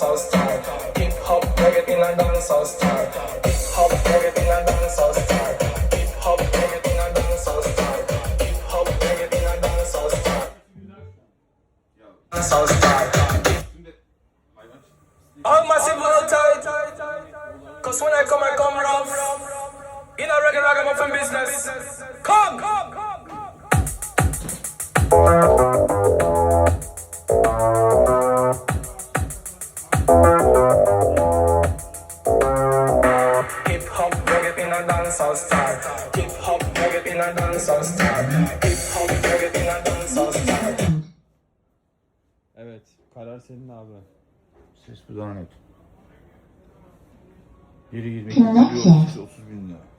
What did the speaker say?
dancehall style. Hip hop reggae in a dancehall style. Hip hop reggae in a dancehall style. Hip hop reggae in a dancehall style. Hip hop reggae in a dancehall style. Dancehall style. All massive hold tight. Cause when I come rough. In a reggae ragamuffin business. Come. Hip hop reggae in a dancehall style. Hip hop reggae in a dancehall style. Hip hop reggae in a dancehall style. Evet, karar senin abi. Ses bu daha net. Biri 22, biri 30 bin lira.